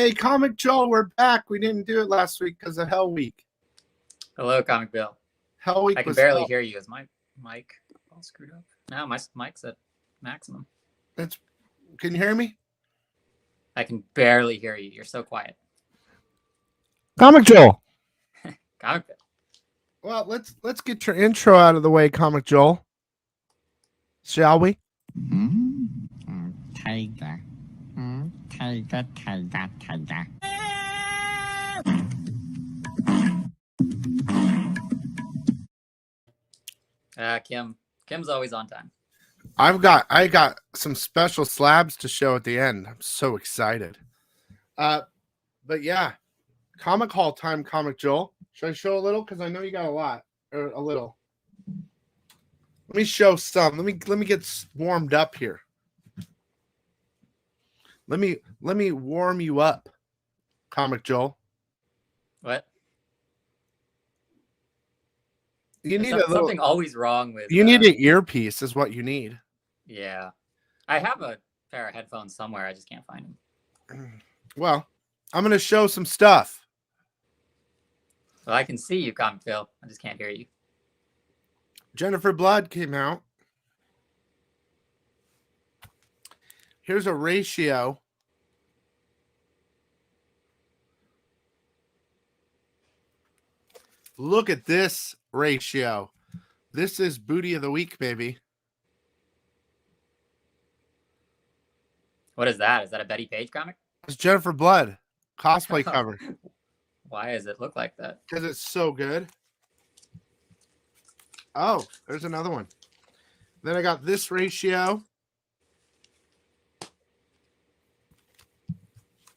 Hey, Comic Joel, we're back. We didn't do it last week because of Hell Week. Hello, Comic Bill. Hell Week I can was barely hell. hear you. Is my mic all screwed up? No, my mic's at maximum. Can you hear me? I can barely hear you. You're so quiet. Comic Joel. Comic Bill. Well, let's get your intro out of the way, Comic Joel. Shall we? Tigah. Tigah, Tigah, Tigah. Kim's always on time. I got some special slabs to show at the end. I'm so excited. But yeah, Comic Hall time, Comic Joel. Should I show a little? Because I know you got a lot or a little. Let me show some. Let me get warmed up here. Let me warm you up, Comic Joel. What? You need something always wrong with. You need an earpiece, is what you need. Yeah, I have a pair of headphones somewhere. I just can't find them. Well, I'm gonna show some stuff. Well, I can see you, Comic Bill. I just can't hear you. Jennifer Blood came out. Here's a ratio. Look at this ratio. This is Booty of the Week, baby. What is that? Is that a Betty Page comic? It's Jennifer Blood cosplay cover. Why does it look like that? Because it's so good. Oh, there's another one. Then I got this ratio.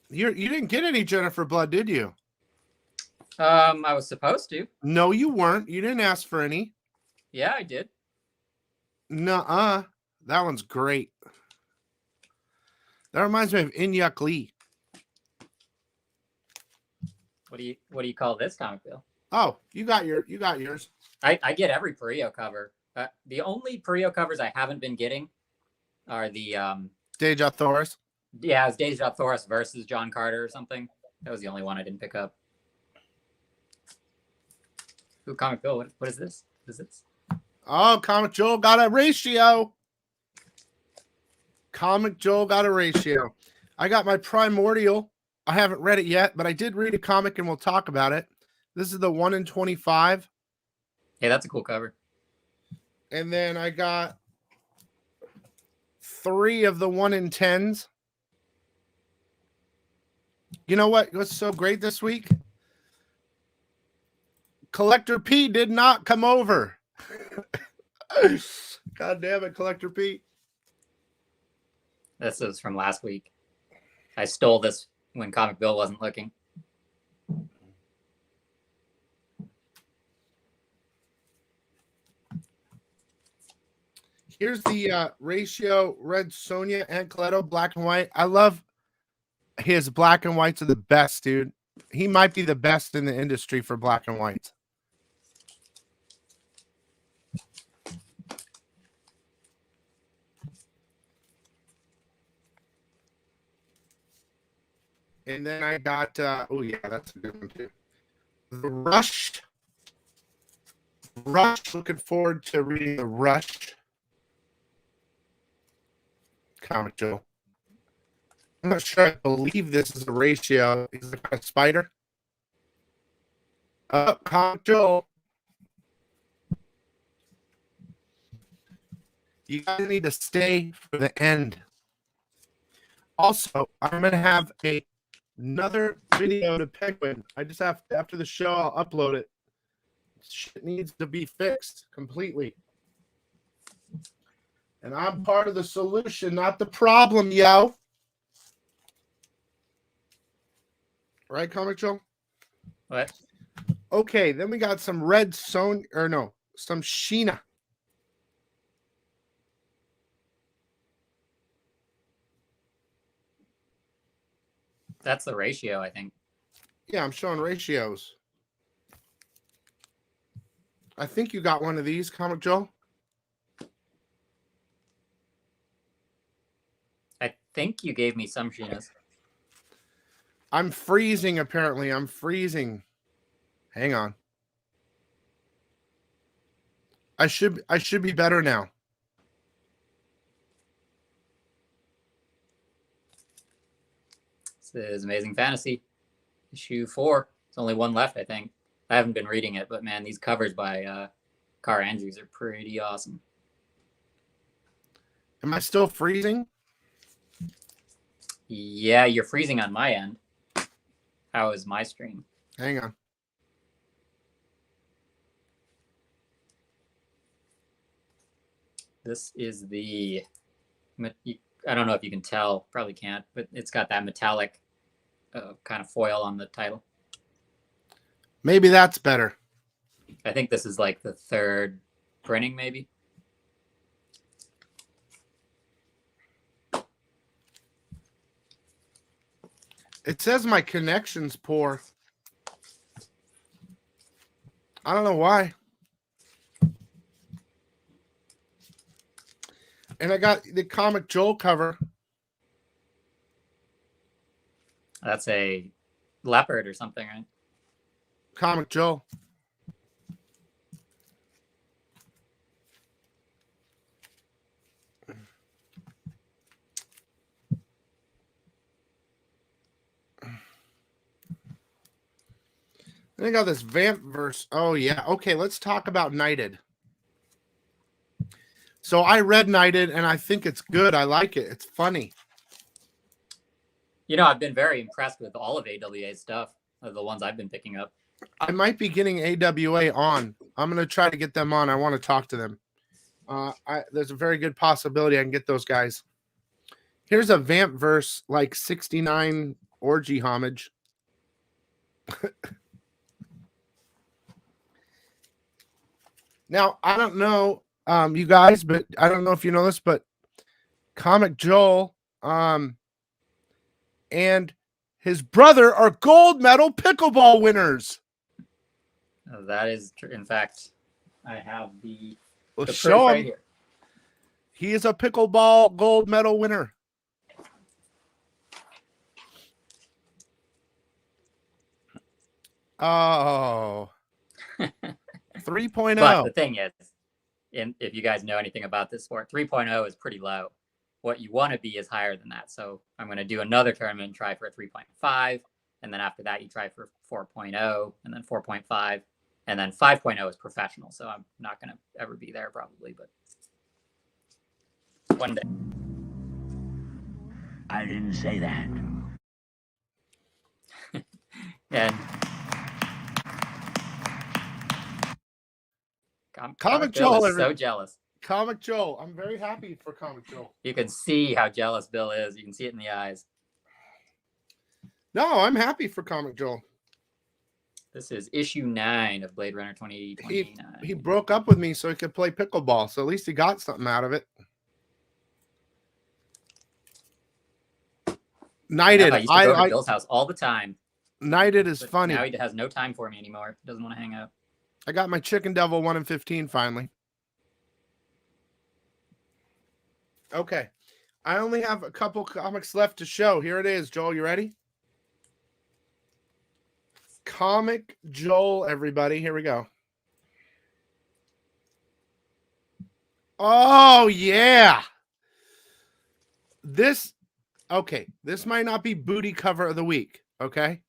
You didn't get any Jennifer Blood, did you? I was supposed to. No, you weren't. You didn't ask for any. Yeah, I did. Nuh-uh. That one's great. That reminds me of Inyuk Lee. What do you call this, Comic Bill? Oh, you got yours. I get every Perio cover. The only Perio covers I haven't been getting are the Deja Thoris. Yeah, it was Deja Thoris versus John Carter or something. That was the only one I didn't pick up. Ooh, Comic Bill, what is this? What is this? Oh, Comic Joel got a ratio. Comic Joel got a ratio. I got my Primordial. I haven't read it yet, but I did read a comic and we'll talk about it. This is the 1 in 25. Yeah, that's a cool cover. And then I got 3 of the 1 in 10s. You know what's so great this week? Collector P did not come over. God damn it, Collector P. This is from last week. I stole this when Comic Bill wasn't looking. Here's the ratio Red Sonja and Coletto black and white. I love his black and whites are the best, dude. He might be the best in the industry for black and whites. And then I got, oh yeah, that's a good one too. The Rush. Looking forward to reading The Rush. Comic Joe. I'm not sure I believe this is a ratio. Is it a spider? Comic Joe. You guys need to stay for the end. Also, I'm going to have another video to Penguin. I just have to, after the show, I'll upload it. Shit needs to be fixed completely. And I'm part of the solution, not the problem, yo. Right, Comic Joe? What? Okay, then we got some red Son or no, some Sheena. That's the ratio, I think. Yeah, I'm showing ratios. I think you got one of these, Comic Joe. I think you gave me some Sheenas. I'm freezing, apparently. I'm freezing. Hang on. I should be better now. This is Amazing Fantasy, issue 4. There's only one left, I think. I haven't been reading it, but man, these covers by Carr Andrews are pretty awesome. Am I still freezing? Yeah, you're freezing on my end. How is my stream? Hang on. This is the, I don't know if you can tell, probably can't, but it's got that metallic kind of foil on the title. Maybe that's better. I think this is like the 3rd printing, maybe. It says my connection's poor. I don't know why. And I got the Comic Joel cover. That's a leopard or something, right? Comic Joel. Then I got this Vamp verse. Oh, yeah. Okay, let's talk about Knighted. So I read Knighted, and I think it's good. I like it. It's funny. You know, I've been very impressed with all of AWA's stuff, the ones I've been picking up. I might be getting AWA on. I'm going to try to get them on. I want to talk to them. There's a very good possibility I can get those guys. Here's a Vamp verse, like 69 Orgy homage. Now, I don't know, you guys, but I don't know if you know this, but Comic Joel and his brother are gold medal pickleball winners. That is true. In fact, I have the Well, proof show him. right here. He is a pickleball gold medal winner. Oh. 3.0. But the thing is, if you guys know anything about this sport, 3.0 is pretty low. What you want to be is higher than that. So I'm going to do another tournament and try for a 3.5. And then after that, you try for 4.0 and then 4.5. And then 5.0 is professional. So I'm not going to ever be there probably, but one day. I didn't say that. And Comic Bill Joel, is so jealous. Comic Joel. I'm very happy for Comic Joel. You can see how jealous Bill is. You can see it in the eyes. No, I'm happy for Comic Joel. This is issue 9 of Blade Runner 2029. He broke up with me so he could play pickleball. So at least he got something out of it. Knighted. I used to go to Bill's house all the time. Knighted is But funny. now he has no time for me anymore. Doesn't want to hang out. I got my Chicken Devil 1 in 15 finally. Okay. I only have a couple comics left to show. Here it is, Joel. You ready? Comic Joel, everybody. Here we go. Oh, yeah. This might not be booty cover of the week, okay?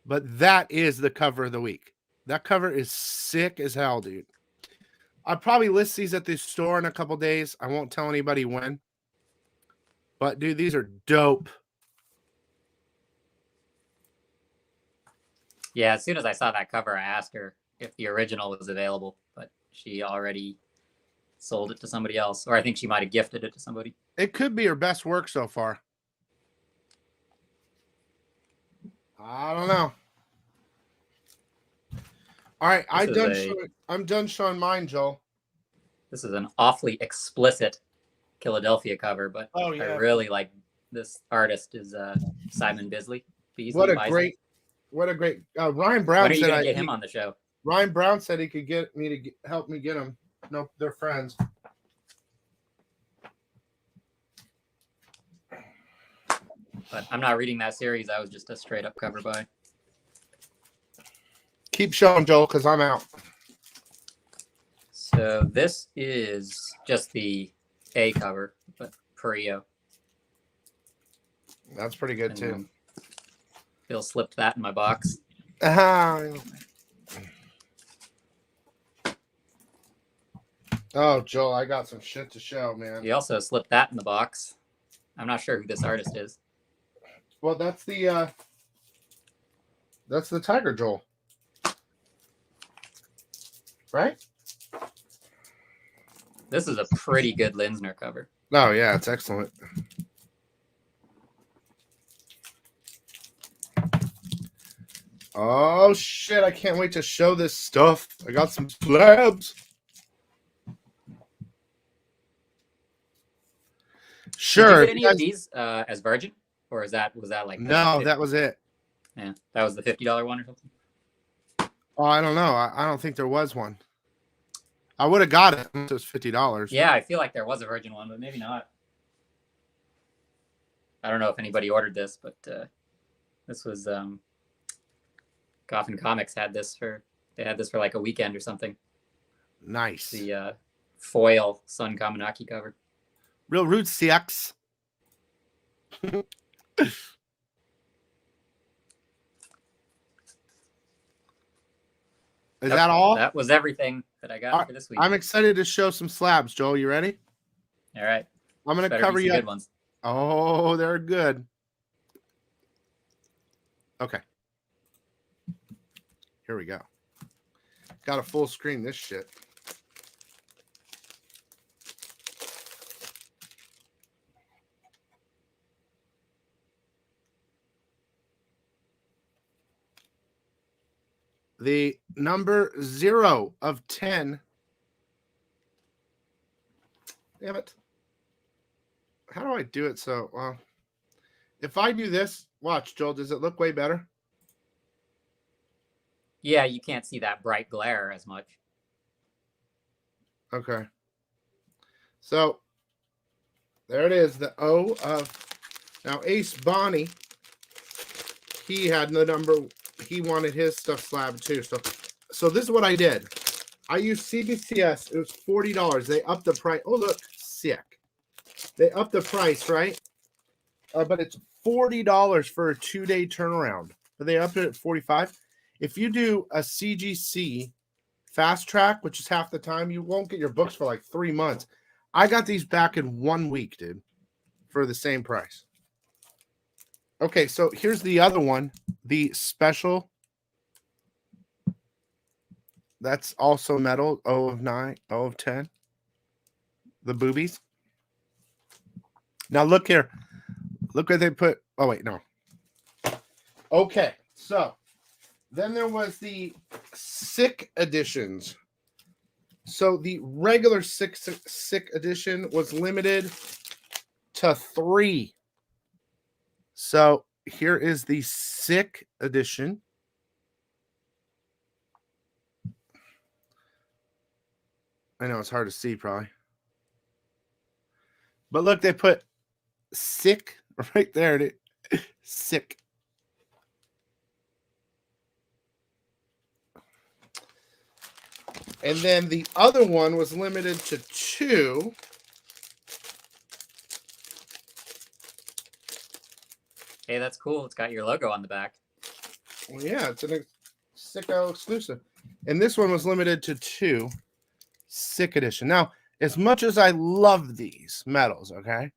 But that is the cover of the week. That cover is sick as hell, dude. I'll probably list these at the store in a couple days. I won't tell anybody when. But, dude, these are dope. Yeah, as soon as I saw that cover, I asked her if the original was available, but she already sold it to somebody else. Or I think she might have gifted it to somebody. It could be her best work so far. I don't know. All right, I'm done showing mine, Joel. This is an awfully explicit Philadelphia cover, but Oh, yeah. I really like this artist is Simon Bisley. What a great Ryan Brown When are you said gonna get him on the show? Ryan Brown said he could get me to help me get him. No, they're friends. But I'm not reading that series. That was just a straight up cover buy. Keep showing, Joel, because I'm out. So this is just the A cover, but Perio. That's pretty good, And too. Bill slipped that in my box. Oh, Joel, I got some shit to show, man. He also slipped that in the box. I'm not sure who this artist is. Well, that's the Tigah Joel, right? This is a pretty good Linsner cover. Oh yeah, it's excellent. Oh shit! I can't wait to show this stuff. I got some slabs. Sure. Did you get any of these as Virgin, or was that like no? That was it. Yeah, that was the $50 one or something. Oh, I don't know. I don't think there was one. I would have got it. It was $50. Yeah, I feel like there was a Virgin one, but maybe not. I don't know if anybody ordered this, but this was Coffin Comics had this for like a weekend or something. Nice. The foil Sun Kaminaki cover. Real Roots CX. Is that all? That was everything that I got for this week. I'm excited to show some slabs, Joel. You ready? All right. I'm going to cover you. Good ones. Oh, they're good. Okay. Here we go. Got a full screen this shit. The number 0 of 10. Damn it. How do I do it so well? If I do this, watch, Joel, does it look way better? Yeah, you can't see that bright glare as much. Okay. So there it is, the O of now Ace Bonnie. He had the number, he wanted his stuff slab too. So this is what I did. I used CBCS. It was $40. They upped the price. Oh, look, sick. They upped the price, right? But it's $40 for a 2-day turnaround. But they upped it at $45. If you do a CGC fast track, which is half the time, you won't get your books for like 3 months. I got these back in 1 week, dude, for the same price. Okay, so here's the other one, the special. That's also metal, O of 9, O of 10. The boobies. Now look here. Look what they put. Oh, wait, no. Okay, so then there was the sick editions. So the regular sick edition was limited to 3. So here is the sick edition. I know it's hard to see probably. But look, they put sick right there. Sick. And then the other one was limited to 2. Hey, that's cool. It's got your logo on the back. Well, yeah, it's a sicko exclusive. And this one was limited to 2. Sick edition. Now, as much as I love these metals, okay,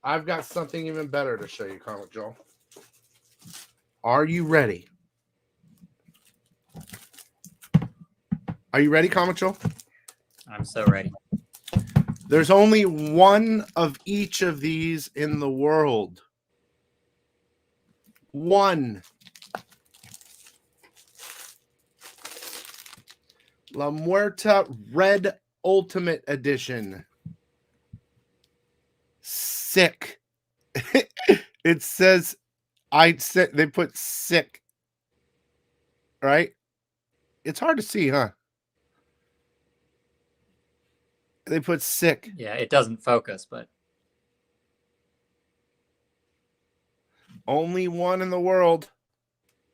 I've got something even better to show you, Comic Joel. Are you ready? Are you ready, Comic Joel? I'm so ready. There's only one of each of these in the world. One. La Muerta Red Ultimate Edition. Sick. It says, they put sick. Right? It's hard to see, huh? They put sick. Yeah, it doesn't focus, but Only one in the world.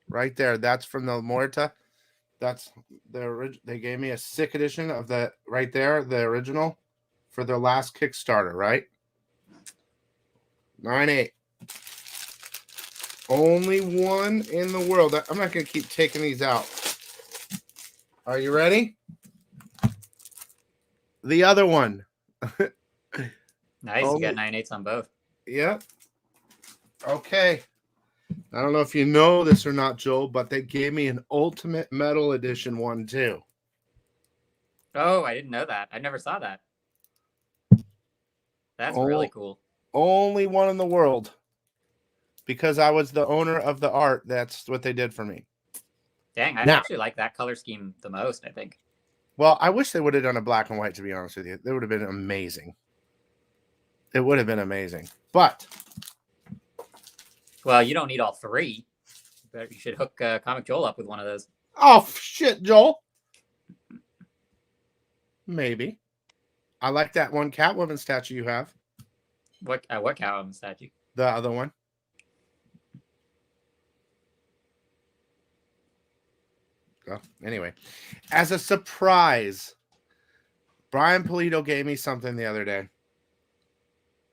Right there. That's from the Morta. That's they gave me a sick edition of the right there, the original for their last Kickstarter, right? 9.8. Only one in the world. I'm not going to keep taking these out. Are you ready? The other one. Nice. You got 9/8 on both. Yep. Okay. I don't know if you know this or not, Joel, but they gave me an Ultimate Metal Edition one too. Oh, I didn't know that. I never saw that. That's really cool. Only one in the world. Because I was the owner of the art, that's what they did for me. Dang, I actually like that color scheme the most, I think. Well, I wish they would have done a black and white, to be honest with you. It would have been amazing. It would have been amazing. But well, you don't need all three. But you should hook Comic Joel up with one of those. Oh, shit, Joel. Maybe. I like that one Catwoman statue you have. What Catwoman statue? The other one. Oh, anyway, as a surprise, Brian Polito gave me something the other day.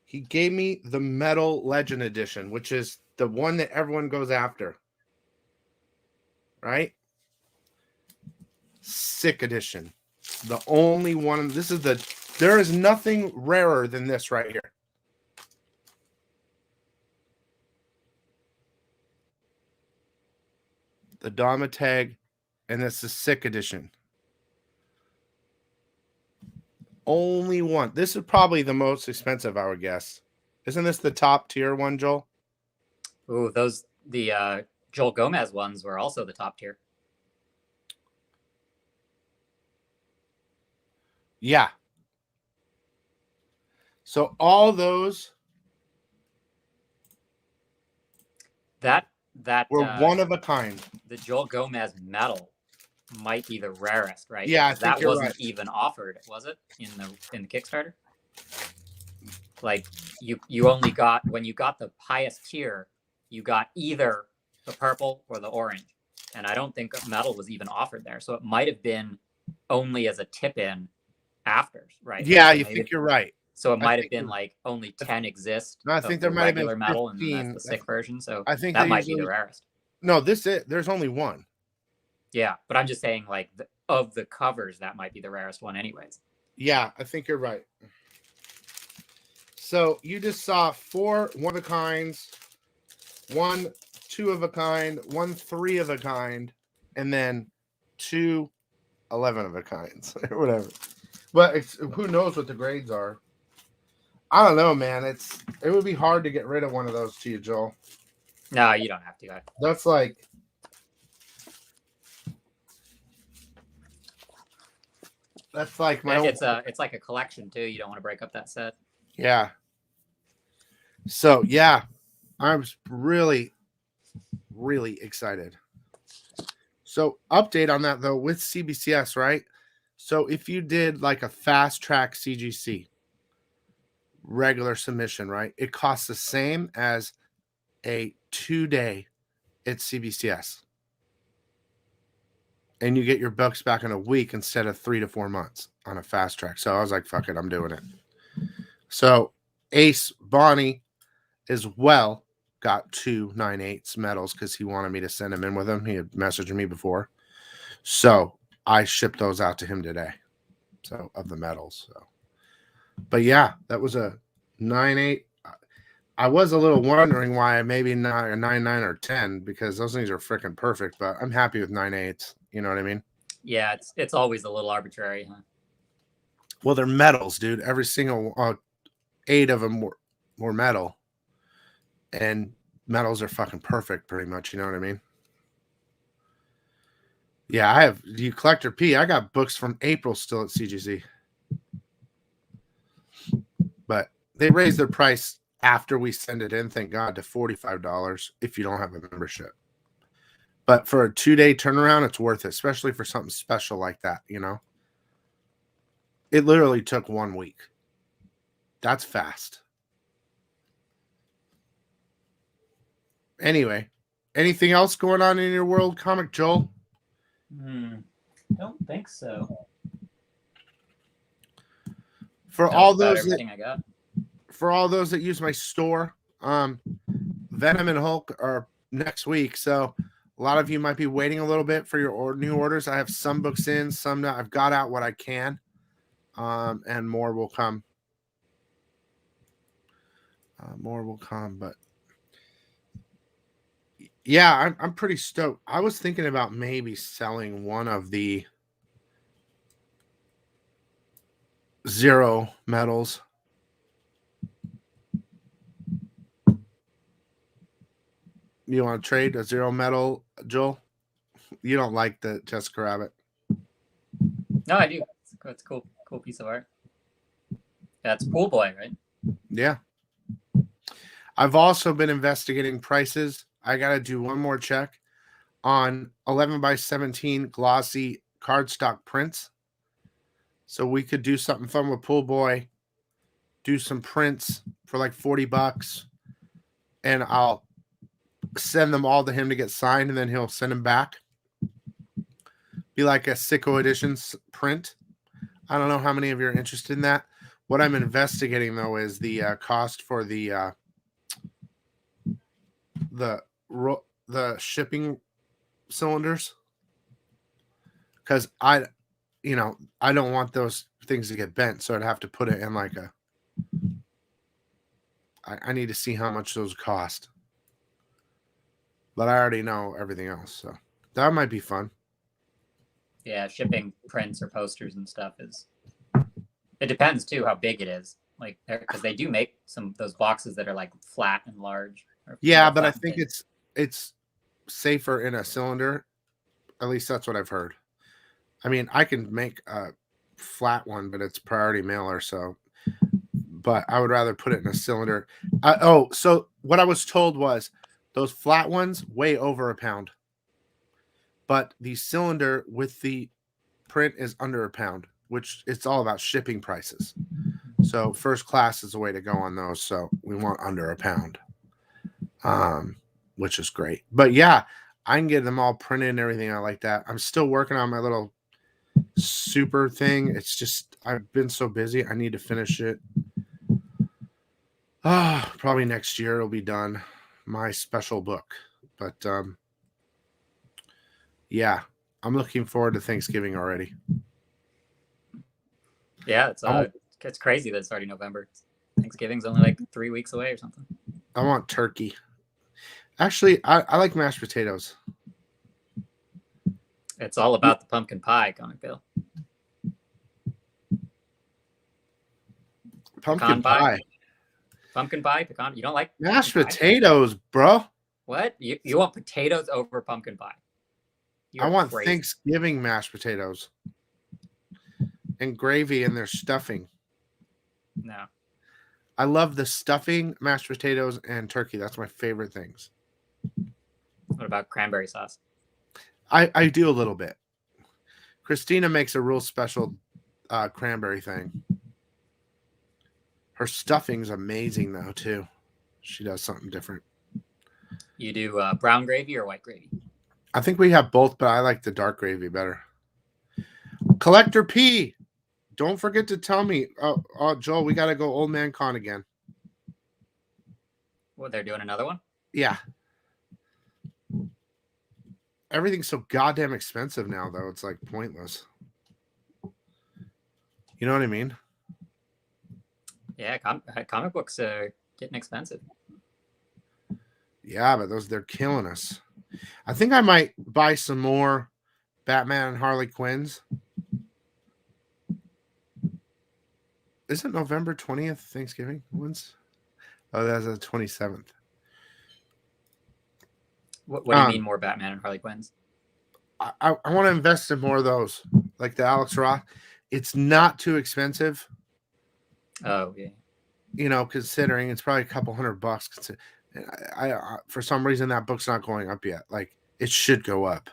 He gave me the Metal Legend Edition, which is the one that everyone goes after. Right? Sick edition. The only one. There is nothing rarer than this right here. The Dama tag, and this is sick edition. Only one. This is probably the most expensive, I would guess. Isn't this the top tier one, Joel? Ooh, the Joel Gomez ones were also the top tier. Yeah. So all those that were one of a kind. The Joel Gomez metal might be the rarest, right? Yeah, I think that you're wasn't right. even offered, was it, in the Kickstarter? Like you only got, when you got the highest tier, you got either the purple or the orange, and I don't think metal was even offered there. So it might have been only as a tip-in after, right? Yeah, so you think you're right. So it might have been like only 10 exist. No, I think there might have been regular metal, 15. and that's the sick version. So I think that might be the rarest. No, there's only one. Yeah, but I'm just saying, like, of the covers, that might be the rarest one anyways. Yeah, I think you're right. So you just saw 4 one-of-a-kinds, 1 2-of-a-kind, 1 3-of-a-kind, and then 2 11-of-a-kinds, or whatever. But who knows what the grades are. I don't know, man. It would be hard to get rid of one of those to you, Joel. No, you don't have to. That's like... That's like my... It's like a collection, too. You don't want to break up that set. Yeah. So, yeah. I was really, really excited. So, update on that, though, with CBCS, right? So, if you did like a fast track CGC, regular submission, right? It costs the same as a 2-day at CBCS. And you get your bucks back in a week instead of 3 to 4 months on a fast track. So I was like, fuck it, I'm doing it. So Ace Bonnie as well got 2 9/8 medals because he wanted me to send him in with him. He had messaged me before. So I shipped those out to him today. So of the medals. So, but yeah, that was a 9/8. I was a little wondering why maybe not a 9/9 or 10, because those things are freaking perfect, but I'm happy with 9/8. You know what I mean? Yeah, it's always a little arbitrary, huh? Well, they're metals, dude. Every single 8 of them were metal, and metals are fucking perfect, pretty much. You know what I mean? Yeah, I have. You Collector P. I got books from April still at CGC, but they raised their price after we send it in. Thank God, to $45 if you don't have a membership. But for a 2-day turnaround, it's worth it, especially for something special like that, you know? It literally took 1 week. That's fast. Anyway, anything else going on in your world, Comic Joel? Don't think so. For That all was about those that, everything I got. for all those that use my store, Venom and Hulk are next week, so a lot of you might be waiting a little bit for your new orders. I have some books in, some not. I've got out what I can, and more will come. More will come, but yeah, I'm pretty stoked. I was thinking about maybe selling one of the zero metals. You want to trade a zero metal, Joel? You don't like the Jessica Rabbit. No, I do. It's a cool piece of art. That's Pool Boy, right? Yeah. I've also been investigating prices. I got to do one more check on 11 by 17 glossy cardstock prints. So we could do something fun with Pool Boy, do some prints for like $40, and I'll send them all to him to get signed, and then he'll send them back. Be like a Sicko Editions print. I don't know how many of you are interested in that. What I'm investigating, though, is the cost for the shipping cylinders, because I don't want those things to get bent, so I'd have to put it in like a. I need to see how much those cost, but I already know everything else, so that might be fun. Yeah, shipping prints or posters and stuff is. It depends too how big it is, like because they do make some those boxes that are like flat and large. Yeah, but I think it's safer in a cylinder. At least that's what I've heard. I mean, I can make a flat one, but it's priority mailer, so. But I would rather put it in a cylinder. So what I was told was those flat ones weigh over a pound, but the cylinder with the print is under a pound, which it's all about shipping prices. So first class is the way to go on those. So we want under a pound, which is great. But yeah, I can get them all printed and everything. I like that. I'm still working on my little super thing. It's just I've been so busy. I need to finish it. Probably next year it'll be done. My special book. But yeah, I'm looking forward to Thanksgiving already. Yeah, it's crazy that it's already November. Thanksgiving's only like 3 weeks away or something. I want turkey. Actually, I like mashed potatoes. It's all about the pumpkin pie, Comic Bill. Pumpkin pie. Pumpkin pie, pecan. You don't like mashed potatoes, bro? What? You want potatoes over pumpkin pie? I want crazy. Thanksgiving mashed potatoes and gravy and their stuffing. No. I love the stuffing, mashed potatoes, and turkey. That's my favorite things. What about cranberry sauce? I do a little bit. Christina makes a real special cranberry thing. Her stuffing's amazing, though, too. She does something different. You do brown gravy or white gravy? I think we have both, but I like the dark gravy better. Collector P, don't forget to tell me. Oh, Joel, we got to go Old Man Con again. What, they're doing another one? Yeah. Everything's so goddamn expensive now, though. It's like pointless. You know what I mean? Yeah, comic books are getting expensive. Yeah, but they're killing us. I think I might buy some more Batman and Harley Quinns. Isn't November 20th Thanksgiving? When's? Oh, that's the 27th. What do you mean more Batman and Harley Quinns? I want to invest in more of those, like the Alex Ross. It's not too expensive. Oh, yeah. You know, considering it's probably a couple $100. I for some reason that book's not going up yet. Like it should go up.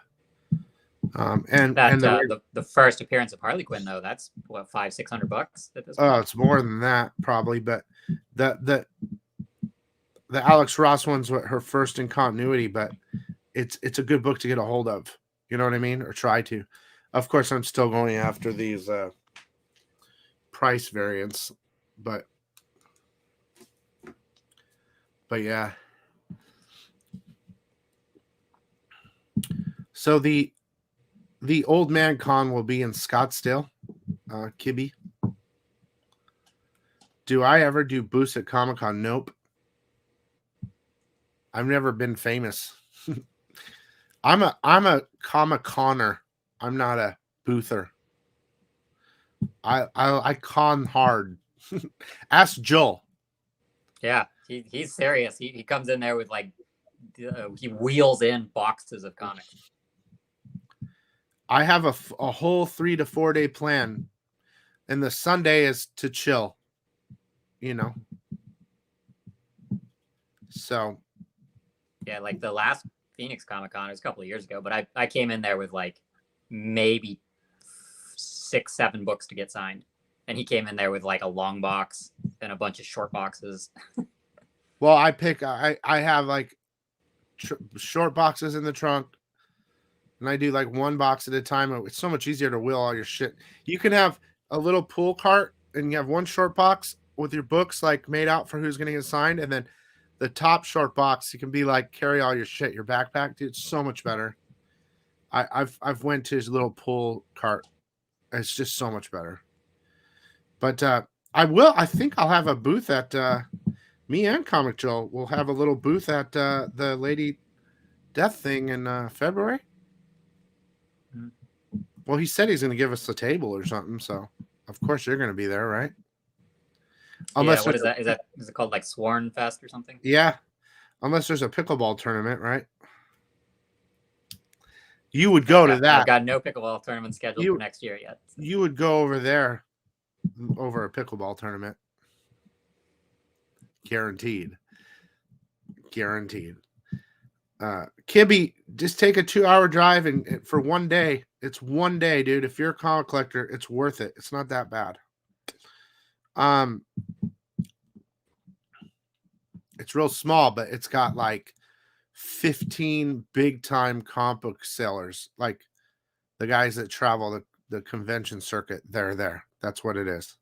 The first appearance of Harley Quinn, though, that's what, $500-600 at this point. Oh, it's more than that probably, but the the Alex Ross one's her first in continuity, but it's a good book to get a hold of. You know what I mean? Or try to. Of course, I'm still going after these price variants, but yeah. So the Old Man Con will be in Scottsdale, Kibby. Do I ever do booths at Comic-Con? Nope. I've never been famous. I'm a Comic-Conner. I'm not a boother. I con hard. Ask Joel. Yeah, he's serious. He comes in there with like he wheels in boxes of comics. I have a whole 3 to 4 day plan, and the Sunday is to chill. You know. So. Yeah, like the last Phoenix Comic Con was a couple of years ago, but I came in there with like maybe 6-7 books to get signed, and he came in there with like a long box and a bunch of short boxes. Well, I have like short boxes in the trunk, and I do like one box at a time. It's so much easier to wheel all your shit. You can have a little pull cart, and you have one short box with your books like made out for who's going to get signed, and then the top short box you can be like carry all your shit, your backpack, dude. It's so much better. I've went to his little pull cart. It's just so much better. But I think I'll have a booth at me and Comic Joel will have a little booth at the Lady Death thing in February. Mm-hmm. Well, he said he's going to give us a table or something, so of course you're going to be there, right? Unless what is that? Is it called like Sworn Fest or something? Yeah, unless there's a pickleball tournament, right? You would go to that. I've got no pickleball tournament scheduled for next year yet. You would go over there over a pickleball tournament. Guaranteed. Kibby, just take a 2-hour drive and for one day. It's one day, dude. If you're a comic collector, it's worth it. It's not that bad. It's real small, but it's got like 15 big time comic book sellers, like the guys that travel the convention circuit. They're there. That's what it is.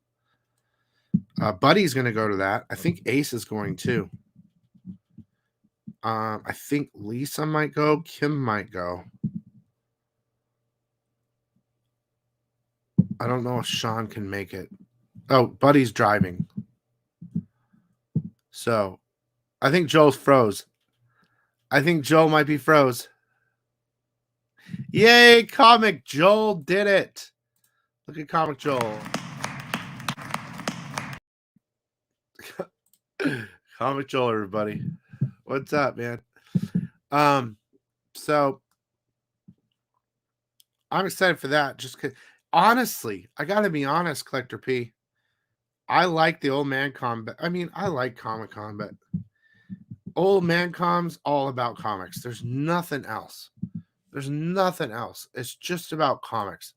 Buddy's going to go to that. I think Ace is going too. I think Lisa might go. Kim might go. I don't know if Sean can make it. Oh, Buddy's driving. So I think Joel's froze. I think Joel might be froze. Yay, Comic Joel did it. Look at Comic Joel. Comic Joel, everybody. What's up, man? So I'm excited for that. Just cause, honestly, I gotta be honest, Collector P. I like the Old Man Con, but I mean, I like Comic Con, but Old Man Con's all about comics. There's nothing else. It's just about comics,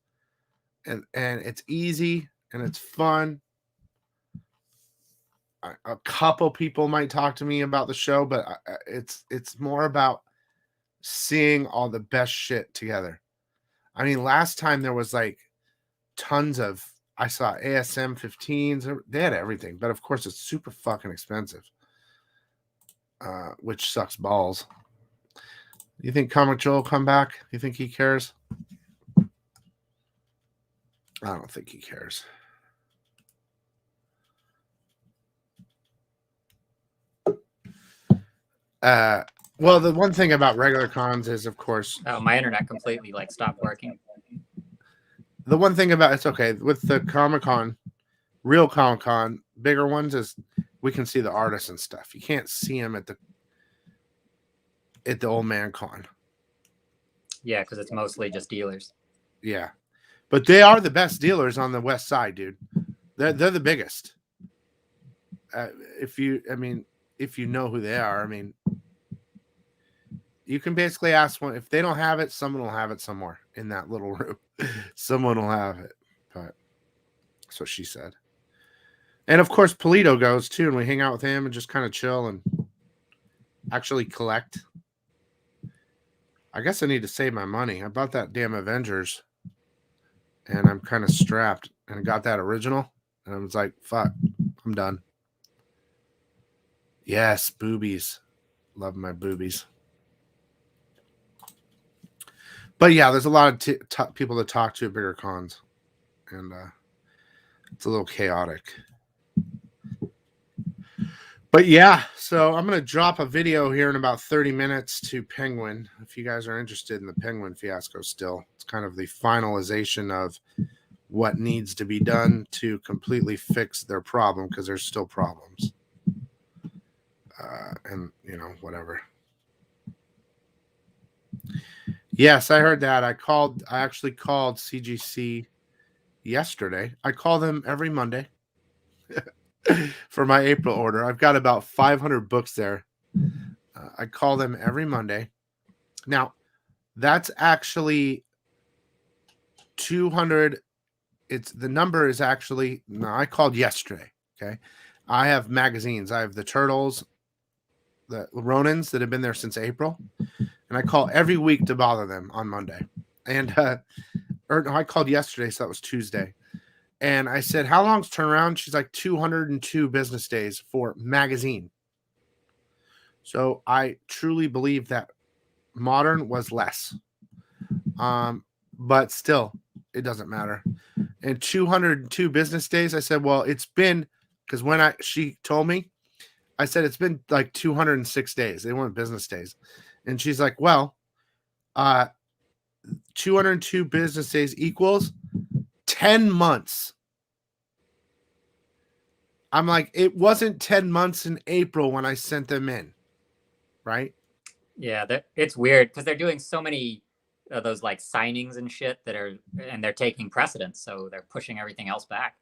and it's easy and it's fun. A couple people might talk to me about the show, but it's more about seeing all the best shit together. I mean, last time there was like tons of. I saw ASM 15s. They had everything, but of course it's super fucking expensive, which sucks balls. You think Comic Joel will come back? You think he cares? I don't think he cares. Well, the one thing about regular cons is, of course, my internet completely like stopped working. The one thing about it's okay with the Comic-Con, real Comic-Con, bigger ones is we can see the artists and stuff. You can't see them at the Old Man Con. Yeah, because it's mostly just dealers. Yeah, but they are the best dealers on the West Side, dude. They're the biggest. If you know who they are, I mean, you can basically ask one. If they don't have it, someone will have it somewhere in that little room. Someone will have it. But that's what she said. And of course, Polito goes too, and we hang out with him and just kind of chill. And actually collect. I guess I need to save my money. I bought that damn Avengers, and I'm kind of strapped. And I got that original, and I was like, "Fuck, I'm done." Yes, boobies. Love my boobies. But yeah, there's a lot of people to talk to at bigger cons, and it's a little chaotic. But yeah, so I'm going to drop a video here in about 30 minutes to Penguin. If you guys are interested in the Penguin fiasco still, it's kind of the finalization of what needs to be done to completely fix their problem, because there's still problems. And, you know, whatever. Yes, I heard that. I actually called CGC yesterday. I call them every Monday for my April order. I've got about 500 books there. I call them every Monday. Now, that's actually 200. The number is actually, no, I called yesterday. Okay. I have magazines. I have the Turtles, the Ronins that have been there since April. And I call every week to bother them on Monday. And, or no, I called yesterday, so that was Tuesday. And I said, how long's turnaround? She's like 202 business days for magazine. So I truly believe that modern was less. But still, it doesn't matter. And 202 business days, I said, well, it's been, because when she told me, I said, it's been like 206 days. They weren't business days. And she's like, well, 202 business days equals 10 months. I'm like, it wasn't 10 months in April when I sent them in, right? Yeah, it's weird because they're doing so many of those like signings and shit and they're taking precedence, so they're pushing everything else back.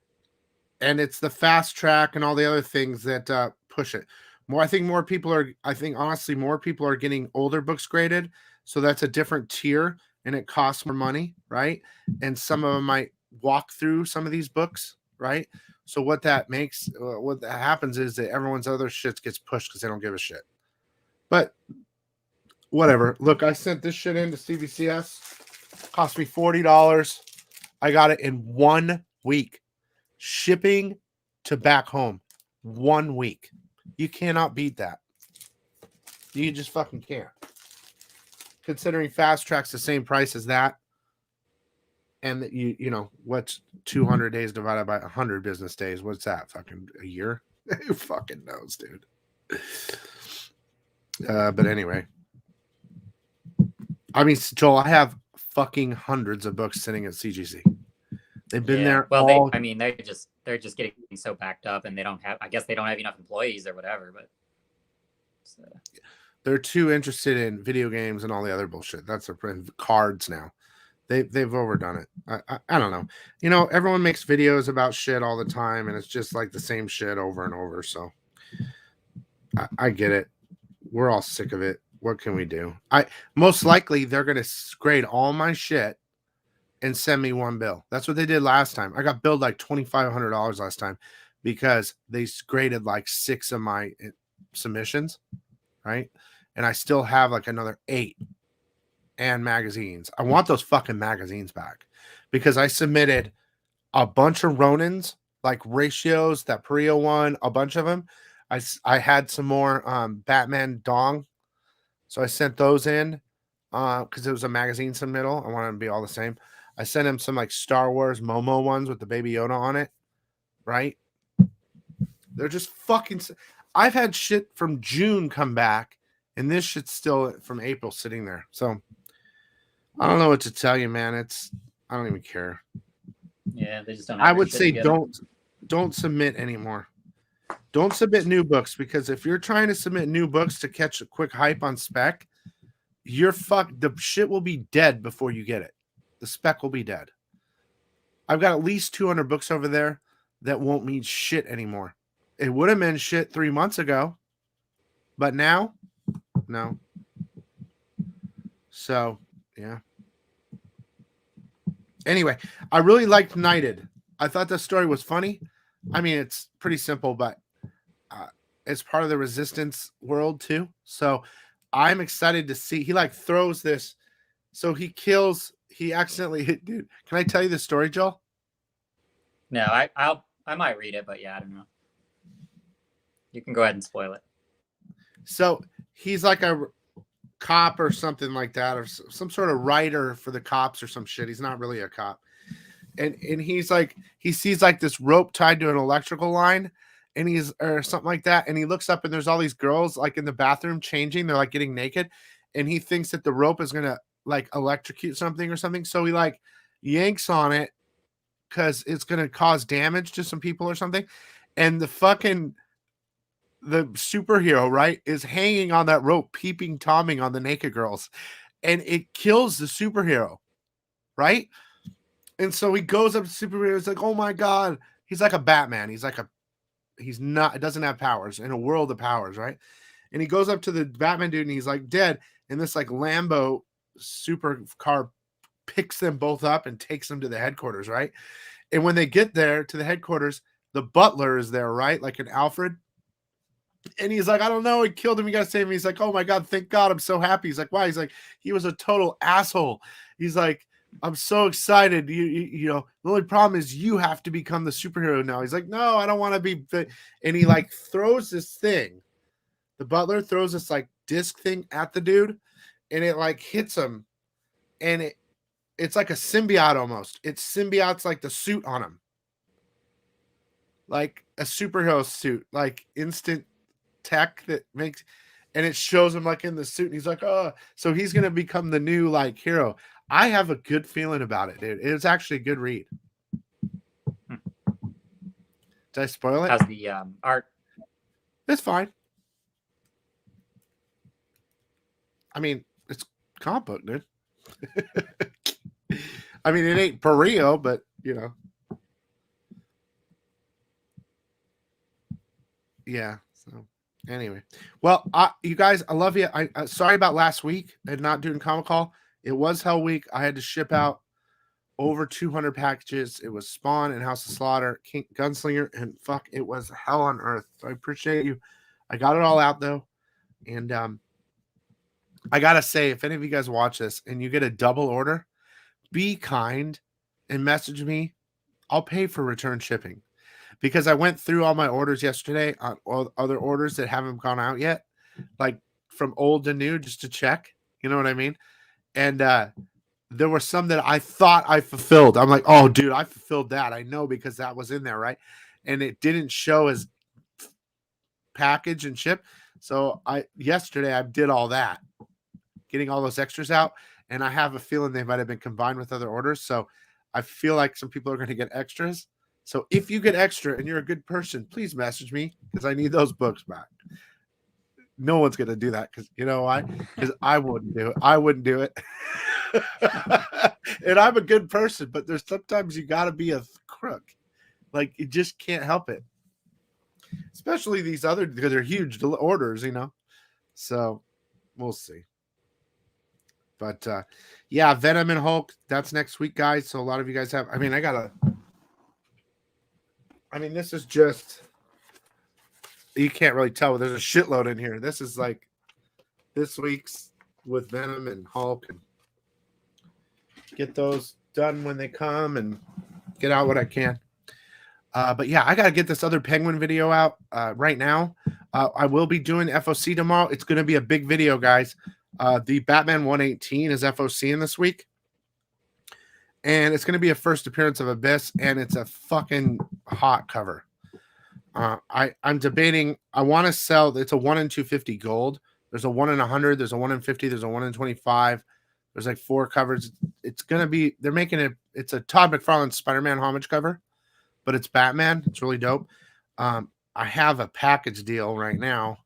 And it's the fast track and all the other things that push it. I think honestly, more people are getting older books graded, so that's a different tier and it costs more money, right? And some of them might walk through some of these books, right? So what that happens is that everyone's other shit gets pushed because they don't give a shit. But whatever. Look, I sent this shit into CBCS. Cost me $40. I got it in 1 week. Shipping to back home. 1 week. You cannot beat that. You just fucking can't. Considering Fast Track's the same price as that. And that you know, what's 200 days divided by 100 business days? What's that? Fucking a year? Who fucking knows, dude? But anyway. I mean, Joel, I have fucking hundreds of books sitting at CGC. They've been there. Well, they're just getting so backed up, and I guess they don't have enough employees or whatever. But they're too interested in video games and all the other bullshit. That's their cards now. They've overdone it. I don't know. You know, everyone makes videos about shit all the time, and it's just like the same shit over and over. So I get it. We're all sick of it. What can we do? Most likely they're gonna grade all my shit and send me one bill. That's what they did last time. I got billed like $2,500 last time because they graded like 6 of my submissions, right? And I still have like another 8 and magazines. I want those fucking magazines back because I submitted a bunch of Ronins, like Ratios, that Perio one, a bunch of them. I had some more Batman Dong. So I sent those in because it was a magazine submittal. I wanted them to be all the same. I sent him some like Star Wars Momo ones with the Baby Yoda on it, right? They're just fucking. I've had shit from June come back, and this shit's still from April sitting there. So I don't know what to tell you, man. I don't even care. Yeah, they just don't. I would say don't submit anymore. Don't submit new books, because if you're trying to submit new books to catch a quick hype on spec, you're fucked. The shit will be dead before you get it. The spec will be dead. I've got at least 200 books over there that won't mean shit anymore. It would have meant shit 3 months ago, but now, no. So, yeah. Anyway, I really liked Knighted. I thought the story was funny. I mean, it's pretty simple, but as part of the resistance world too. So I'm excited to see. He like throws this, so he accidentally hit. Dude, can I tell you the story, Joel? No, I might read it, but yeah, I don't know. You can go ahead and spoil it. So he's like a cop or something like that, or some sort of writer for the cops or some shit. He's not really a cop. And he's like, he sees like this rope tied to an electrical line, and he's or something like that. And he looks up and there's all these girls like in the bathroom changing. They're like getting naked. And he thinks that the rope is gonna like electrocute something or something. So he like yanks on it because it's gonna cause damage to some people or something. And the superhero, right, is hanging on that rope, peeping Tomming on the naked girls, and it kills the superhero, right? And so he goes up to superhero. He's like, "Oh my god!" He's like a Batman. He's not. It doesn't have powers in a world of powers, right? And he goes up to the Batman dude, and he's like dead. And this like Lambo supercar picks them both up and takes them to the headquarters, right? And when they get there to the headquarters, the butler is there, right? Like an Alfred. And he's like, I don't know, he killed him. You gotta save him. He's like, oh my god, thank God, I'm so happy. He's like, why? He's like, he was a total asshole. He's like, I'm so excited. You know, the only problem is you have to become the superhero now. He's like, no, I don't want to be. And he like throws this thing. The butler throws this like disc thing at the dude, and it like hits him, and it's like a symbiote almost. It symbiotes like the suit on him, like a superhero suit, like instant tech that makes, and it shows him like in the suit, and he's like, oh, so he's gonna become the new like hero. I have a good feeling about it, dude. It's actually a good read. Did I spoil it? How's the art? It's fine. I mean, it's comic book, dude. I mean, it ain't for real, but you know. Yeah. So anyway, well, you guys, I love you. I sorry about last week and not doing Comic Call. It was Hell Week. I had to ship out over 200 packages. It was Spawn and House of Slaughter, King Gunslinger, and fuck, it was hell on earth. So I appreciate you. I got it all out though, and I gotta say, if any of you guys watch this and you get a double order, be kind and message me. I'll pay for return shipping. Because I went through all my orders yesterday on all other orders that haven't gone out yet, like from old to new, just to check. You know what I mean? And there were some that I thought I fulfilled. I'm like, oh, dude, I fulfilled that. I know because that was in there, right? And it didn't show as package and ship. So yesterday I did all that, getting all those extras out. And I have a feeling they might have been combined with other orders. So I feel like some people are going to get extras. So if you get extra and you're a good person, please message me because I need those books back. No one's going to do that because you know why? Because I wouldn't do it. I wouldn't do it. And I'm a good person, but there's sometimes you got to be a crook. Like you just can't help it. Especially these other, because they're huge orders, you know. So we'll see. But yeah, Venom and Hulk, that's next week, guys. So a lot of you guys have, I mean, this is just, you can't really tell. There's a shitload in here. This is like this week's with Venom and Hulk. And get those done when they come and get out what I can. But yeah, I got to get this other Penguin video out right now. I will be doing FOC tomorrow. It's going to be a big video, guys. The Batman 118 is FOC in this week. And it's going to be a first appearance of Abyss, and it's a fucking hot cover. I'm debating. I want to sell. It's a 1 in 250 gold. There's a 1 in 100. There's a 1 in 50. There's a 1 in 25. There's like 4 covers. It's going to be, they're making it. It's a Todd McFarlane Spider-Man homage cover, but it's Batman. It's really dope. I have a package deal right now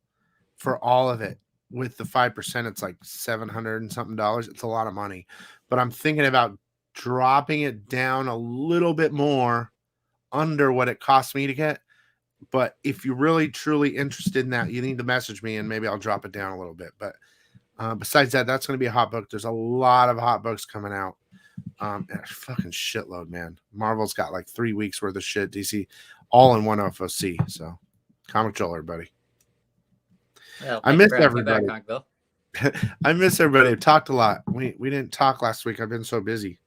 for all of it. With the 5%, it's like $700 and something. It's a lot of money, but I'm thinking about dropping it down a little bit more under what it cost me to get. But if you're really truly interested in that, you need to message me and maybe I'll drop it down a little bit. But besides that, that's going to be a hot book. There's a lot of hot books coming out. Fucking shitload, man. Marvel's got like 3 weeks worth of shit. DC all in one FOC. So Comic Joel, everybody. Well, I thank you miss for having me back, everybody. Comic Bill. I miss everybody. I've talked a lot. We didn't talk last week. I've been so busy.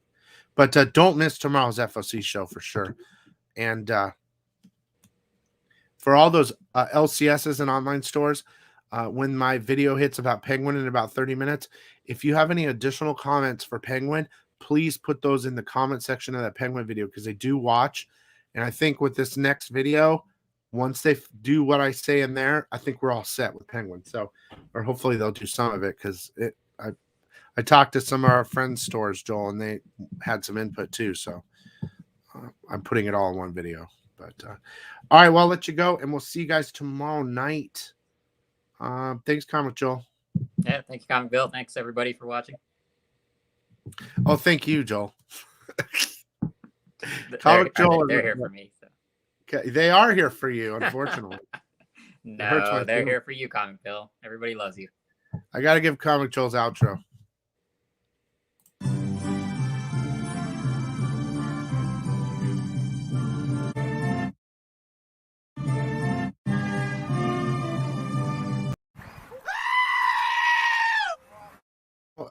But don't miss tomorrow's FOC show for sure. And for all those LCSs and online stores, when my video hits about Penguin in about 30 minutes, if you have any additional comments for Penguin, please put those in the comment section of that Penguin video because they do watch. And I think with this next video, once they do what I say in there, I think we're all set with Penguin. So, or hopefully they'll do some of it because I talked to some of our friends' stores, Joel, and they had some input too. So I'm putting it all in one video. But all right, well, I'll let you go, and we'll see you guys tomorrow night. Thanks, Comic Joel. Yeah, thank you, Comic Bill. Thanks everybody for watching. Oh, thank you, Joel. They're, Comic Joel, they're here for me. So. Okay, they are here for you, unfortunately. No, they're here for you, Comic Bill. Everybody loves you. I got to give Comic Joel's outro.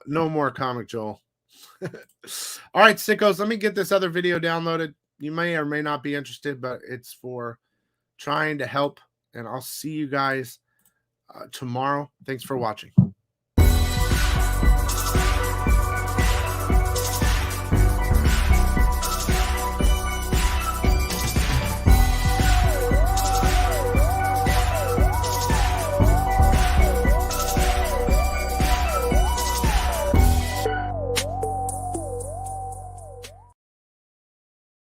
No more Comic Joel. All right, sickos, let me get this other video downloaded. You may or may not be interested, but it's for trying to help. And I'll see you guys tomorrow. Thanks for watching.